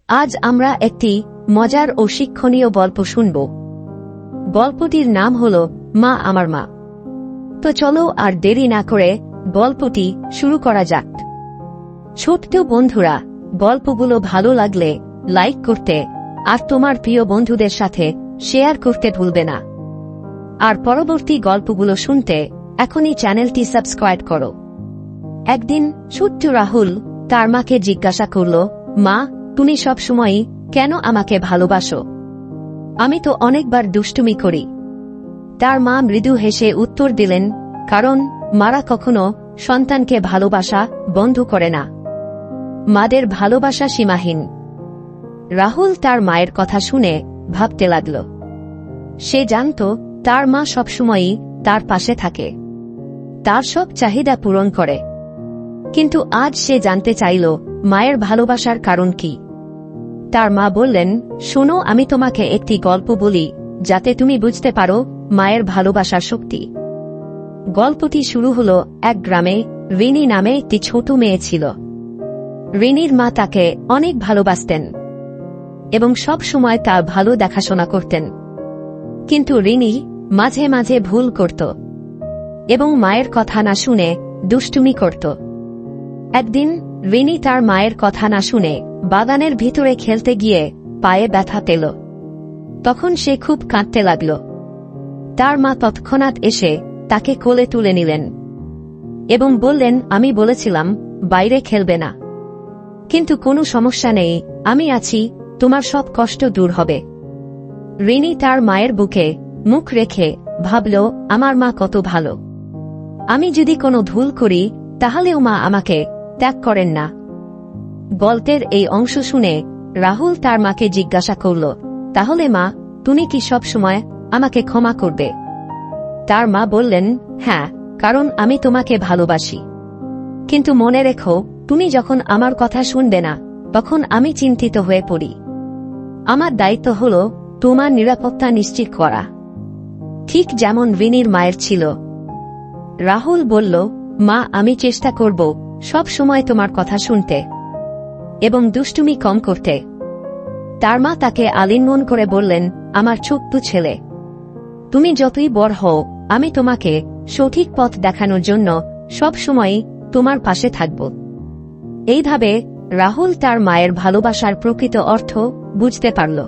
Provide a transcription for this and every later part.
আজ আমরা একটি মজার ও শিক্ষণীয় গল্প শুনব। গল্পটির নাম হল মা আমার মা। তো চলো আর দেরি না করে গল্পটি শুরু করা যাক। ছোট্ট বন্ধুরা, গল্পগুলো ভালো লাগলে লাইক করতে আর তোমার প্রিয় বন্ধুদের সাথে শেয়ার করতে ভুলবে না। আর পরবর্তী গল্পগুলো শুনতে এখনই চ্যানেলটি সাবস্ক্রাইব করো। একদিন ছোট্ট রাহুল তার মাকে জিজ্ঞাসা করল, মা, তুমি সবসময়ই কেন আমাকে ভালোবাসো? আমি তো অনেকবার দুষ্টুমি করি। তার মা মৃদু হেসে উত্তর দিলেন, কারণ মারা কখনো সন্তানকে ভালোবাসা বন্ধ করে না। মাদের ভালোবাসা সীমাহীন। রাহুল তার মায়ের কথা শুনে ভাবতে লাগল। সে জানত তার মা সবসময়ই তার পাশে থাকে, তার সব চাহিদা পূরণ করে। কিন্তু আজ সে জানতে চাইল মায়ের ভালোবাসার কারণ কি। তার মা বললেন, শোনো, আমি তোমাকে একটি গল্প বলি যাতে তুমি বুঝতে পারো মায়ের ভালোবাসার শক্তি। গল্পটি শুরু হল এক গ্রামে রিনি নামে একটি ছোট মেয়ে ছিল। রিনির মা তাকে অনেক ভালোবাসতেন এবং সব সময় তার ভালো দেখাশোনা করতেন। কিন্তু রিনি মাঝে মাঝে ভুল করত এবং মায়ের কথা না শুনে দুষ্টুমি করত। একদিন রিনি তার মায়ের কথা না শুনে বাগানের ভিতরে খেলতে গিয়ে পায়ে ব্যথা পেল। তখন সে খুব কাঁদতে লাগল। তার মা তৎক্ষণাৎ এসে তাকে কোলে তুলে নিলেন এবং বললেন, আমি বলেছিলাম বাইরে খেলবে না, কিন্তু কোনো সমস্যা নেই, আমি আছি, তোমার সব কষ্ট দূর হবে। রিনি তার মায়ের বুকে মুখ রেখে ভাবল, আমার মা কত ভালো। আমি যদি কোনো ভুল করি তাহলেও মা আমাকে ত্যাগ করেন না। গল্পের এই অংশ শুনে রাহুল তার মাকে জিজ্ঞাসা করল, তাহলে মা, তুমি কি সব সময় আমাকে ক্ষমা করবে? তার মা বললেন, হ্যাঁ, কারণ আমি তোমাকে ভালোবাসি। কিন্তু মনে রেখো, তুমি যখন আমার কথা শুনবে না তখন আমি চিন্তিত হয়ে পড়ি। আমার দায়িত্ব হল তোমার নিরাপত্তা নিশ্চিত করা, ঠিক যেমন রিনির মায়ের ছিল। রাহুল বলল, মা, আমি চেষ্টা করব সব সময় তোমার কথা শুনতে এবং দুষ্টুমি কম করতে। তার মা তাকে আলিঙ্গন করে বললেন, আমার ছোট্ট ছেলে, তুমি যতই বড় হও, আমি তোমাকে সঠিক পথ দেখানোর জন্য সব সময় তোমার পাশে থাকব। এইভাবে রাহুল তার মায়ের ভালোবাসার প্রকৃত অর্থ বুঝতে পারল।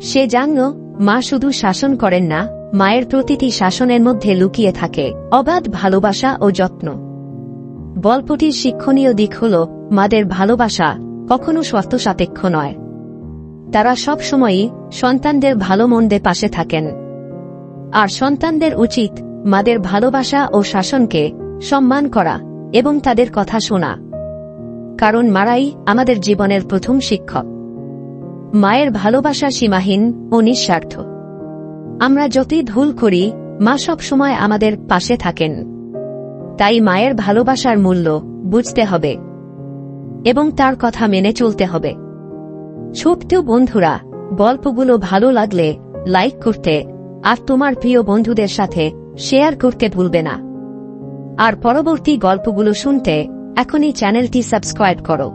সে জানল, মা শুধু শাসন করেন না, মায়ের প্রতিটি শাসনের মধ্যে লুকিয়ে থাকে অবাধ ভালোবাসা ও যত্ন। গল্পটির শিক্ষণীয় দিক হল, মাদের ভালোবাসা কখনো শর্তসাপেক্ষ নয়। তারা সবসময়ই সন্তানদের ভালো মন্দে পাশে থাকেন। আর সন্তানদের উচিত মাদের ভালোবাসা ও শাসনকে সম্মান করা এবং তাদের কথা শোনা, কারণ মারাই আমাদের জীবনের প্রথম শিক্ষক। মায়ের ভালোবাসা সীমাহীন ও নিঃস্বার্থ। আমরা যতই ভুল করি, মা সব সময় আমাদের পাশে থাকেন। তাই মায়ের ভালোবাসার মূল্য বুঝতে হবে এবং তার কথা মেনে চলতে হবে। ছোট্ট বন্ধুরা, গল্পগুলো ভালো লাগলে লাইক করতে আর তোমার প্রিয় বন্ধুদের সাথে শেয়ার করতে ভুলবে না। আর পরবর্তী গল্পগুলো শুনতে এখনই চ্যানেলটি সাবস্ক্রাইব করো।